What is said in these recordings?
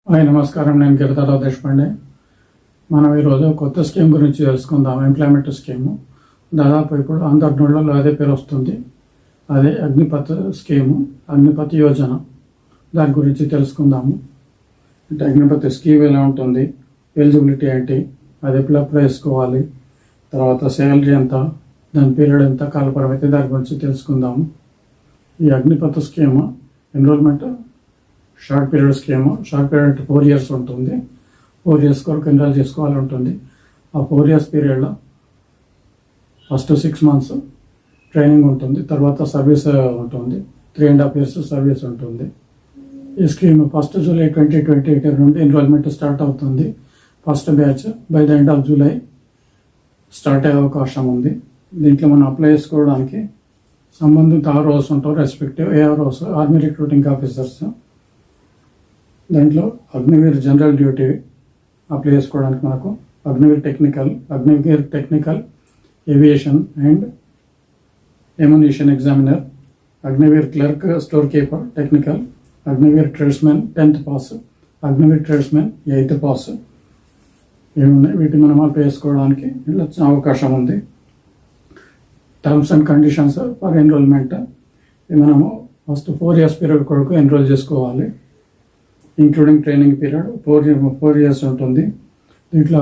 Hi నమస్కారం, నేను గిరిధరరావు దేశపాండే. మనం ఈరోజు కొత్త స్కీమ్ గురించి తెలుసుకుందాం. ఎంప్లాయ్మెంట్ స్కీము దాదాపు ఇప్పుడు అందరి నోళ్ళలో అదే పేరు వస్తుంది. అదే అగ్నిపథ్ స్కీము, అగ్నిపథ్ యోజన. దాని గురించి తెలుసుకుందాము. అంటే అగ్నిపథ్ స్కీమ్ ఎలా ఉంటుంది, ఎలిజిబిలిటీ ఏంటి, అది ఎప్పుడు అప్లై చేసుకోవాలి, తర్వాత శాలరీ ఎంత, దాని పీరియడ్ ఎంత, కాలపరిమితి, దాని గురించి తెలుసుకుందాము. ఈ Agnipath scheme enrolment short period scheme. Short period 4 years ఉంటుంది. 4 years వరకు ఎన్రోల్ చేసుకోవాలి ఉంటుంది. ఆ 4 years పీరియడ్లో ఫస్ట్ 6 months ట్రైనింగ్ ఉంటుంది, తర్వాత సర్వీస్ ఉంటుంది. 3.5 years సర్వీస్ ఉంటుంది. ఈ స్కీమ్ 1 July 2020 నుండి ఎన్రోల్మెంట్ స్టార్ట్ అవుతుంది. First batch by the end of July start అయ్యే అవకాశం ఉంది. దీంట్లో మనం అప్లై చేసుకోవడానికి సంబంధిత ఆర్ఓస్ ఉంటారు, respective AROs, army recruiting officers. దాంట్లో అగ్నివీర్ జనరల్ డ్యూటీ అప్లై చేసుకోవడానికి మనకు Agniveer technical aviation and ammunition examiner, Agniveer clerk store keeper technical, Agniveer tradesmen 10th pass, Agniveer tradesmen 8th pass. ఇవి ఉన్నాయి. వీటిని మనం అప్లై చేసుకోవడానికి అవకాశం ఉంది. Terms and conditions for enrolment. మనము ఫస్ట్ 4 years పీరియడ్ కొరకు ఎన్రోల్ చేసుకోవాలి. ఇంక్లూడింగ్ ట్రైనింగ్ పీరియడ్ 4 years ఉంటుంది. దీంట్లో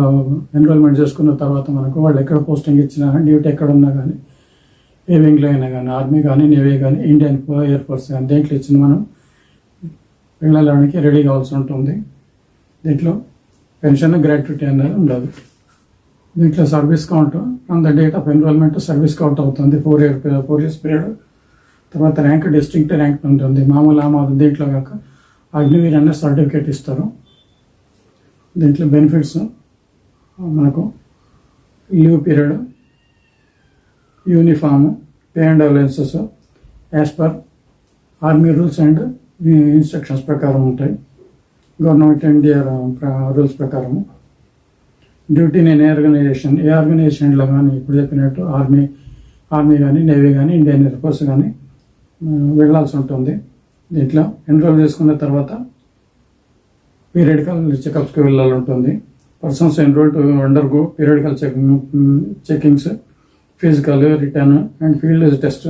ఎన్రోల్మెంట్ చేసుకున్న తర్వాత మనకు వాళ్ళు ఎక్కడ పోస్టింగ్ ఇచ్చినా, డ్యూటీ ఎక్కడ ఉన్నా కానీ, ఏ వింగ్లో అయినా కానీ, ఆర్మీ కానీ, నేవీ కానీ, ఇండియన్ ఎయిర్ ఫోర్స్ కానీ, దేంట్లో ఇచ్చిన మనం వెళ్ళడానికి రెడీ కావాల్సి ఉంటుంది. దీంట్లో పెన్షన్, గ్రాట్యుటీ అనేది ఉండదు. దీంట్లో service count from the date of enrolment service count అవుతుంది 4 years పీరియడ్. తర్వాత ర్యాంక్, డిస్ట్రిక్ట్ ర్యాంక్ ఉంటుంది. మామూలు ఆమాదు దీంట్లో కాక అగ్నివీర్ అనే సర్టిఫికేట్ ఇస్తారు. దీంట్లో బెనిఫిట్స్ మనకు leave period, uniform, pay and allowances as per army rules and instructions ప్రకారం ఉంటాయి. గవర్నమెంట్ ఇండియా రూల్స్ ప్రకారము. డ్యూటీ నేను ఏ ఆర్గనైజేషన్లో కానీ ఇప్పుడు చెప్పినట్టు ఆర్మీ కానీ, నేవీ కానీ, ఇండియన్ ఎయిర్ ఫోర్స్ కానీ వెళ్ళాల్సి ఉంటుంది. దీంట్లో ఎన్రోల్ చేసుకున్న తర్వాత పీరియడికల్ చెకప్స్కి వెళ్ళాలి ఉంటుంది. Persons enrol to undergo periodical checkings, physical, return and field test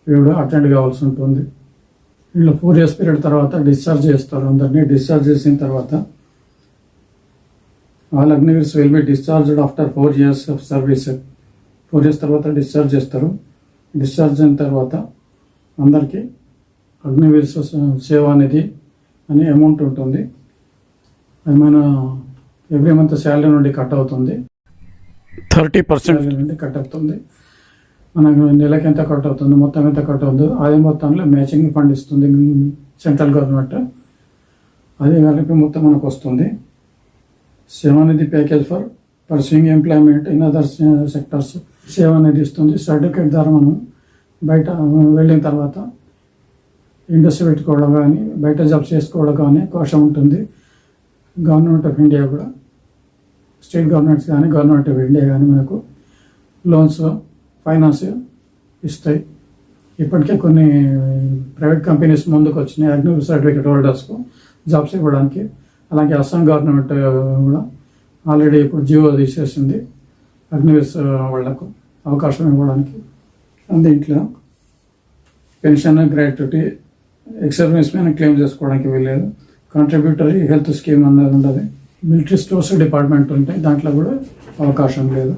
ఇవి కూడా అటెండ్ కావాల్సి ఉంటుంది. వీళ్ళు 4 years పీరియడ్ తర్వాత డిశ్చార్జ్ చేస్తారు. అందరినీ డిశ్చార్జ్ చేసిన తర్వాత all Agniveers will be discharged after 4 years of service. 4 years తర్వాత డిశ్చార్జ్ చేస్తారు. డిశ్చార్జ్ అయిన తర్వాత అందరికీ అగ్నివీర్ సేవా నిధి అనే అమౌంట్ ఉంటుంది. అది మన ఎవ్రీ మంత్ శాలరీ నుండి కట్ అవుతుంది. 30% నుండి కట్ అవుతుంది. మనకు నెలకి ఎంత కట్ అవుతుంది, మొత్తం ఎంత కట్ అవుతుందో అదే మొత్తంలో మ్యాచింగ్ ఫండ్ ఇస్తుంది సెంట్రల్ గవర్నమెంట్. అదే కలిపి మొత్తం మనకు వస్తుంది. సేవానిధి package for pursuing employment in other sectors సేవానిధి ఇస్తుంది. సర్టిఫికేట్ ద్వారా మనం బయట వెళ్ళిన తర్వాత ఇండస్ట్రీ పెట్టుకోవడం కానీ, బయట జాబ్స్ చేసుకోవడం కానీ అవకాశం ఉంటుంది. గవర్నమెంట్ ఆఫ్ ఇండియా కూడా, స్టేట్ గవర్నమెంట్స్ కానీ, గవర్నమెంట్ ఆఫ్ ఇండియా కానీ మనకు లోన్స్, ఫైనాన్స్ ఇస్తాయి. ఇప్పటికే కొన్ని ప్రైవేట్ కంపెనీస్ ముందుకు వచ్చినాయి అగ్నివీర్ సర్టిఫికేట్ హోల్డర్స్కు జాబ్స్ ఇవ్వడానికి. అలాగే అస్సాం గవర్నమెంట్ కూడా ఆల్రెడీ ఇప్పుడు జియో తీసేసింది అగ్నివీర్ వాళ్లకు అవకాశం ఇవ్వడానికి. దీంట్లో pension, gratuity, X-service man claim చేసుకోవడానికి వెళ్ళలేదు. కాంట్రిబ్యూటరీ హెల్త్ స్కీమ్ అన్నది ఉండదు. మిలిటరీ స్టోర్స్ డిపార్ట్మెంట్ ఉంటాయి, దాంట్లో కూడా అవకాశం లేదు.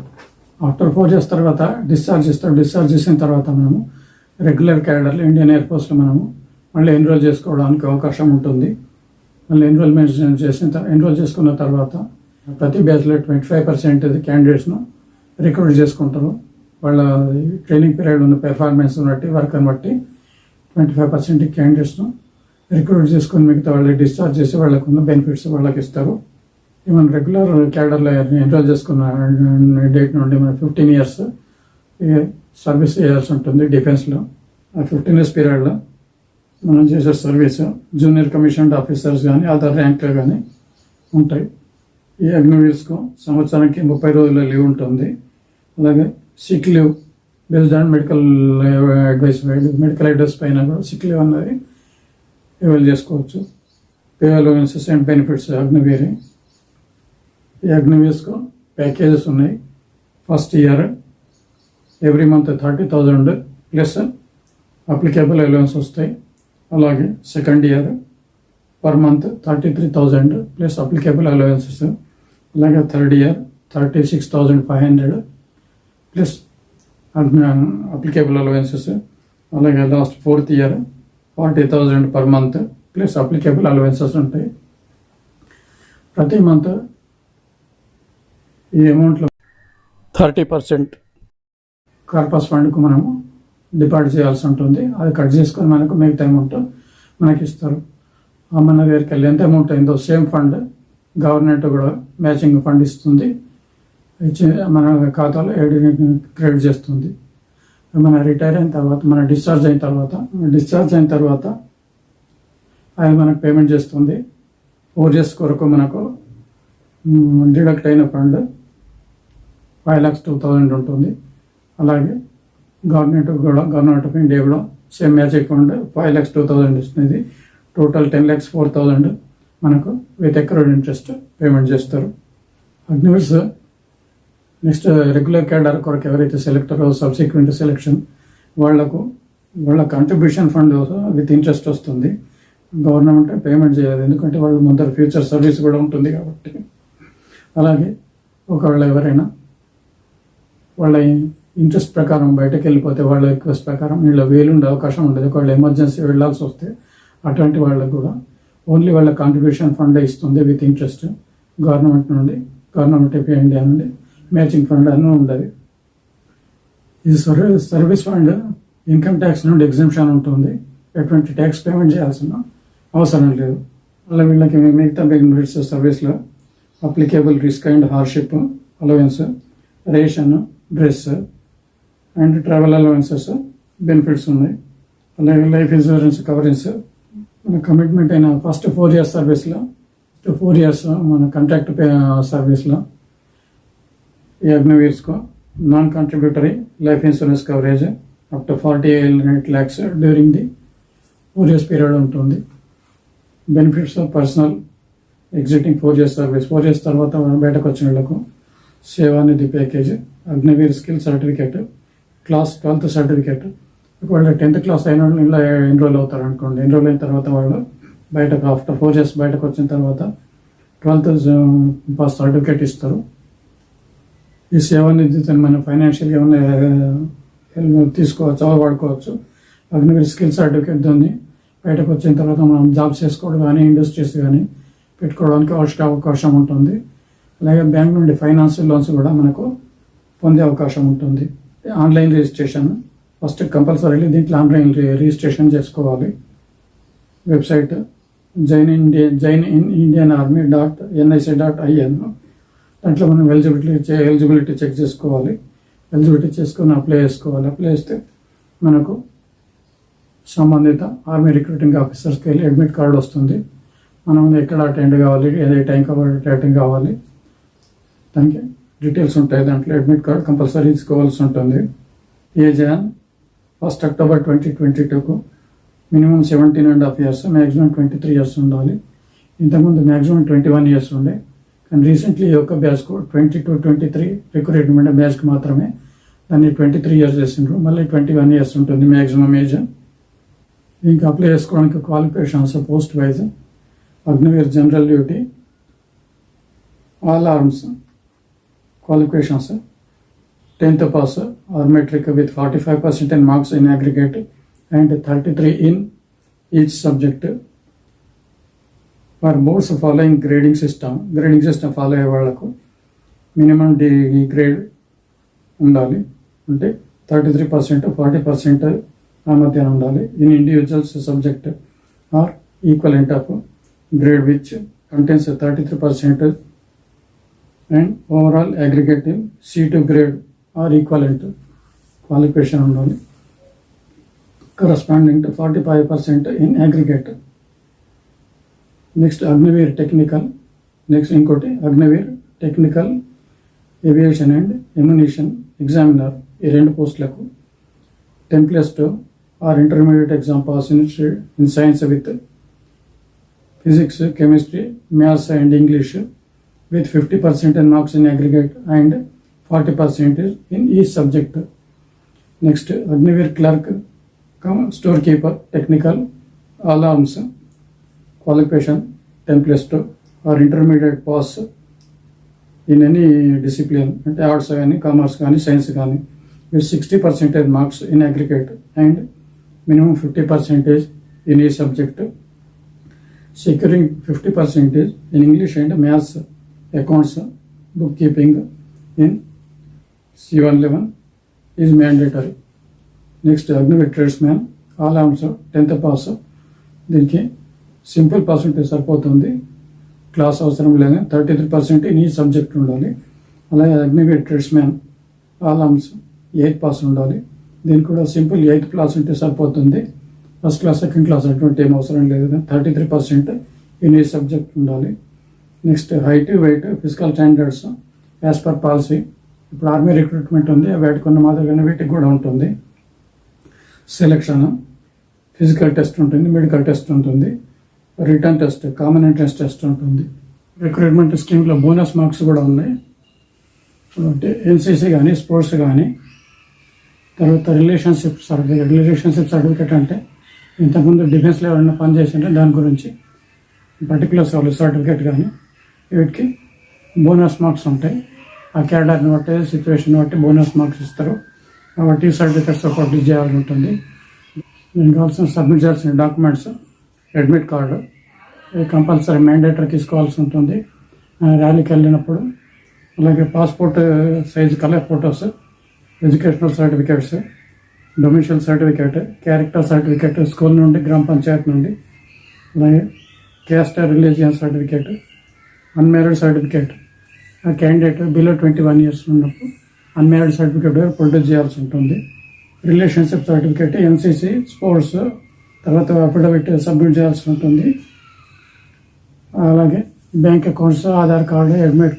ఆఫ్టర్ 4 years తర్వాత డిశ్చార్జ్ ఇస్తారు. డిశ్చార్జ్ చేసిన తర్వాత మనము రెగ్యులర్ క్యాడర్లో ఇండియన్ ఎయిర్ ఫోర్స్లో మనము మళ్ళీ ఎన్రోల్ చేసుకోవడానికి అవకాశం ఉంటుంది. మళ్ళీ ఎన్రోల్ చేసుకున్న తర్వాత ప్రతి బ్యాచ్లో 25% క్యాండిడేట్స్ను రిక్రూట్ చేసుకుంటారు. వాళ్ళ ట్రైనింగ్ పీరియడ్ ఉన్న పెర్ఫార్మెన్స్ బట్టి, వర్క్ని బట్టి 25% క్యాండిడేట్స్ను రిక్రూట్ చేసుకుని మిగతా వాళ్ళు డిశ్చార్జ్ చేసి వాళ్ళకు ఉన్న బెనిఫిట్స్ వాళ్ళకి ఇస్తారు. ఈవెన్ రెగ్యులర్ క్యాడర్లో ఎన్రోల్ చేసుకున్న డేట్ నుండి మన 15 years సర్వీస్ చేయాల్సి ఉంటుంది డిఫెన్స్లో. ఆ 15 years పీరియడ్లో మనం చేసే సర్వీస్ జూనియర్ కమిషన్డ్ ఆఫీసర్స్ కానీ, అదర్ ర్యాంక్లో కానీ ఉంటాయి. ఈ అగ్నివీర్స్కు సంవత్సరానికి 30 రోజుల లీవ్ ఉంటుంది. అలాగే sick leave based on medical advice పైన కూడా సిక్ లీవ్ అన్నది అవైల్ చేసుకోవచ్చు. Pay allowances and benefits Agniveer. ఈ అగ్నివీర్స్కు ప్యాకేజెస్ ఉన్నాయి. First year every month 30,000 plus applicable allowance వస్తాయి. అలాగే second year per month 33,000 plus applicable allowances. అలాగే third year 36,500 plus applicable allowances. అలాగే last fourth year 40,000 per month plus applicable allowances ఉంటాయి. ప్రతి month ఈ అమౌంట్లో 30% కార్పస్ ఫండ్కు మనము డిపాజిట్ చేయాల్సి ఉంటుంది. అది కట్ చేసుకొని మనకు మిగతా అమౌంట్ మనకి ఇస్తారు. మన దగ్గరికి వెళ్ళి ఎంత అమౌంట్ అయిందో సేమ్ ఫండ్ గవర్నమెంట్ కూడా మ్యాచింగ్ ఫండ్ ఇస్తుంది, ఇచ్చి మన ఖాతాలో క్రెడిట్ చేస్తుంది. మన రిటైర్ అయిన తర్వాత, మన డిశ్చార్జ్ అయిన తర్వాత అది మనకు పేమెంట్ చేస్తుంది. 4 years కొరకు మనకు డిడక్ట్ అయిన ఫండ్ 5,02,000 ఉంటుంది. అలాగే గవర్నమెంట్ ఆఫ్ ఇండియా కూడా సేమ్ మ్యాచింగ్ ఫండ్ 5,02,000 ఇస్తుంది. టోటల్ 10,04,000 మనకు విత్ అక్రూడ్ ఇంట్రెస్ట్ పేమెంట్ చేస్తారు. అగ్నివీర్స్ నెక్స్ట్ రెగ్యులర్ క్యాడర్ కొరకు ఎవరైతే సెలెక్టరో సబ్సిక్వెంట్ సెలెక్షన్ వాళ్ళ కాంట్రిబ్యూషన్ ఫండ్ విత్ ఇంట్రెస్ట్ వస్తుంది. గవర్నమెంట్ పేమెంట్ చేయదు, ఎందుకంటే వాళ్ళ ముందర ఫ్యూచర్ సర్వీస్ కూడా ఉంటుంది కాబట్టి. అలాగే ఒకవేళ ఎవరైనా వాళ్ళ ఇంట్రెస్ట్ ప్రకారం బయటకు వెళ్ళిపోతే, వాళ్ళ రిక్వెస్ట్ ప్రకారం వీళ్ళ వేలుండే అవకాశం ఉండదు. ఒకవేళ ఎమర్జెన్సీ వెళ్ళాల్సి వస్తే అటువంటి వాళ్ళకు కూడా ఓన్లీ వాళ్ళ కాంట్రిబ్యూషన్ ఫండ్ ఇస్తుంది with interest. Government of India నుండి మ్యాచింగ్ ఫండ్ అని ఉండదు. ఈ సర్వీస్ ఫండ్ ఇన్కమ్ ట్యాక్స్ నుండి ఎగ్జంప్షన్ ఉంటుంది. ఎటువంటి ట్యాక్స్ పేమెంట్ చేయాల్సిన అవసరం లేదు. అలా వీళ్ళకి మిగతా బెనిఫిట్స్ సర్వీస్లో applicable risk and hardship allowance, ration, dress and travel allowances benefits ఉన్నాయి. అలాగే లైఫ్ ఇన్సూరెన్స్ కవరేజ్ మన కమిట్మెంట్ అయిన ఫస్ట్ 4 years సర్వీస్లో, 4 years మన కాంట్రాక్ట్ సర్వీస్లో ఈ అగ్నివీర్స్కు non contributory life insurance coverage up to 48 lakhs during the 4 years period ఉంటుంది. Benefits of personal exiting 4 years service, 4 years తర్వాత బయటకు వచ్చిన వాళ్ళకు సేవానిధి package, Agniveer skill certificate, class 12th certificate. ఒకవేళ 10th class అయిన వాళ్ళు ఇలా ఎన్రోల్ అవుతారు అనుకోండి. ఎన్రోల్ అయిన తర్వాత వాళ్ళు బయటకు ఆఫ్టర్ 4 years బయటకు వచ్చిన తర్వాత 12th పాస్ సర్టిఫికేట్ ఇస్తారు. ఈ సేవానిధితో మనం ఫైనాన్షియల్గా ఏమైనా తీసుకోవచ్చు, వాడుకోవచ్చు. అగ్నివీర్ స్కిల్ సర్టిఫికేట్ దాన్ని బయటకు వచ్చిన తర్వాత మనం జాబ్స్ చేసుకోవడం కానీ, ఇండస్ట్రీస్ కానీ పెట్టుకోవడానికి అవకాశం ఉంటుంది. అలాగే బ్యాంక్ నుండి ఫైనాన్షియల్ లోన్స్ కూడా మనకు పొందే అవకాశం ఉంటుంది. ఆన్లైన్ రిజిస్ట్రేషన్ ఫస్ట్ కంపల్సరీ దీంట్లో ఆన్లైన్ రిజిస్ట్రేషన్ చేసుకోవాలి. Website Jain in Indian army .nic.in. దాంట్లో మనం ఎలిజిబిలిటీ చెక్ చేసుకోవాలి. ఎలిజిబిలిటీ చేసుకొని అప్లై చేసుకోవాలి. అప్లై చేస్తే మనకు సంబంధిత ఆర్మీ రిక్రూటింగ్ ఆఫీసర్స్కి వెళ్ళి అడ్మిట్ కార్డు వస్తుంది. మనం ఎక్కడ అటెండ్ కావాలి, ఏ టైం కాబట్టి అటెండ్ కావాలి, దానికి డీటెయిల్స్ ఉంటాయి. దాంట్లో అడ్మిట్ కార్డు కంపల్సరీ తీసుకోవాల్సి ఉంటుంది. ఏజ్ 1st October 2022కు మినిమం 17.5 years, మ్యాక్సిమం 23 years ఉండాలి. ఇంతకుముందు మ్యాక్సిమం 21 years ఉండే, కానీ రీసెంట్లీ ఈ యొక్క బ్యాచ్కు 22-23 రిక్రూట్మెంట్ బ్యాచ్కి మాత్రమే దాన్ని 23 years చేసిండ్రు. మళ్ళీ 21 years ఉంటుంది మ్యాక్సిమం ఏజ్. ఇంకా అప్లై చేసుకోవడానికి qualifications post wise Agniveer general duty all arms qualifications 10th pass or metric with 45% in marks in aggregate and 33 in each subject. For most following grading system follow అయ్యే వాళ్ళకు minimum degree grade ఉండాలి. అంటే 33%, 40% ఆ మధ్య ఉండాలి. In individuals subject or equivalent of grade which contains 33% and overall aggregative C2 grade or equivalent qualification ఉండాలి. Corresponding to 45% in aggregate. Next Agniveer technical. ఇంకోటి Agniveer technical aviation and ammunition examiner. ఈ 2 పోస్టులకు 10+2 or intermediate exam pass in science with physics, chemistry, maths and English with 50% marks in aggregate and 40% in each subject. Next, Agniveer clerk, storekeeper, technical, all arms, qualification 10+2 or intermediate pass in any discipline, arts కానీ commerce కానీ science కానీ with 60% marks in aggregate and minimum 50% in each subject. Securing 50% in English and maths, accounts, bookkeeping in C111 is mandatory. Next, Agniveer tradesman, all arms 10th pass. దీనికి simple pass ఉంటే సరిపోతుంది, class అవసరం లేదు. 33% in ఈ subject ఉండాలి. అలాగే Agniveer tradesmen all arms 8th pass ఉండాలి. దీనికి కూడా సింపుల్ 8th క్లాస్ ఉంటే సరిపోతుంది. ఫస్ట్ క్లాస్ సెకండ్ క్లాస్ అటువంటి ఏం అవసరం లేదు. 33% ఇన్ ఈ సబ్జెక్ట్ ఉండాలి. Next, height, weight, physical standards as per policy. ఇప్పుడు ఆర్మీ రిక్రూట్మెంట్ ఉంది, వాటికి ఉన్న మాదిరిగానే వీటికి కూడా ఉంటుంది. సెలక్షన్, ఫిజికల్ టెస్ట్ ఉంటుంది, మెడికల్ టెస్ట్ ఉంటుంది, written test, common entrance test ఉంటుంది. రిక్రూట్మెంట్ స్కీమ్లో బోనస్ మార్క్స్ కూడా ఉన్నాయి. అంటే ఎన్సీసీ కానీ స్పోర్ట్స్ కానీ, తర్వాత రిలేషన్షిప్ సర్టిఫికేట్ అంటే ఇంతకుముందు డిఫెన్స్లో ఎవరైనా పనిచేసింటే దాని గురించి పర్టికులర్ సర్టిఫికేట్ కానీ, వీటికి బోనస్ మార్క్స్ ఉంటాయి. ఆ క్యాడర్ని బట్టి సిచ్యువేషన్ బట్టి బోనస్ మార్క్స్ ఇస్తారు. కాబట్టి సర్టిఫికేట్స్ ఒకటి చేయాల్సి ఉంటుంది. దీనికి కావాల్సిన సబ్మిట్ చేయాల్సిన documents, admit card compulsory mandatory తీసుకోవాల్సి ఉంటుంది ర్యాలీకి వెళ్ళినప్పుడు. అలాగే passport size colour photos, educational certificates, డొమిషియల్ certificate, character certificate school నుండి, గ్రామ పంచాయతీ నుండి, అలాగే caste religion certificate, unmarried certificate. ఆ క్యాండిడేట్ బిలో 21 years ఉన్నప్పుడు అన్మ్యారీడ్ సర్టిఫికేట్ ప్రొడ్యూస్ చేయాల్సి ఉంటుంది. రిలేషన్షిప్ సర్టిఫికేట్, ఎన్సీసీ, స్పోర్ట్స్, తర్వాత అఫిడవిట్ సబ్మిట్ చేయాల్సి ఉంటుంది. అలాగే bank accounts, Aadhaar card, admit,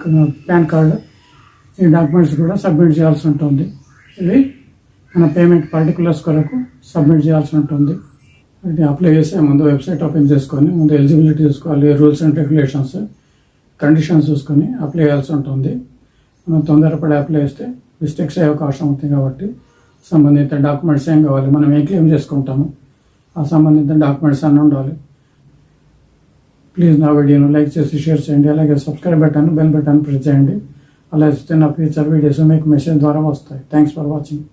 pan card, ఈ డాక్యుమెంట్స్ కూడా సబ్మిట్ చేయాల్సి ఉంటుంది. ఇవి మన పేమెంట్ పర్టికులర్స్ కొరకు సబ్మిట్ చేయాల్సి ఉంటుంది. అది అప్లై చేసే ముందు వెబ్సైట్ ఓపెన్ చేసుకొని ముందు ఎలిజిబిలిటీ చూసుకోవాలి, రూల్స్ అండ్ రెగ్యులేషన్స్, కండిషన్స్ చూసుకొని అప్లై చేయాల్సి ఉంటుంది. మనం తొందరపడి అప్లై చేస్తే మిస్టేక్స్ అయ్యే అవకాశం ఉంటుంది. కాబట్టి సంబంధిత డాక్యుమెంట్స్ ఏం కావాలి, మనం ఏం క్లెయిమ్ చేసుకుంటాము, ఆ సంబంధిత డాక్యుమెంట్స్ అన్నీ ఉండాలి. ప్లీజ్ నా వీడియోను లైక్ చేసి షేర్ చేయండి. అలాగే subscribe button, bell button press చేయండి. అలా ఇస్తే నా ఫ్యూచర్ వీడియోస్ మీకు మెసేజ్ ద్వారా వస్తాయి. Thanks for watching.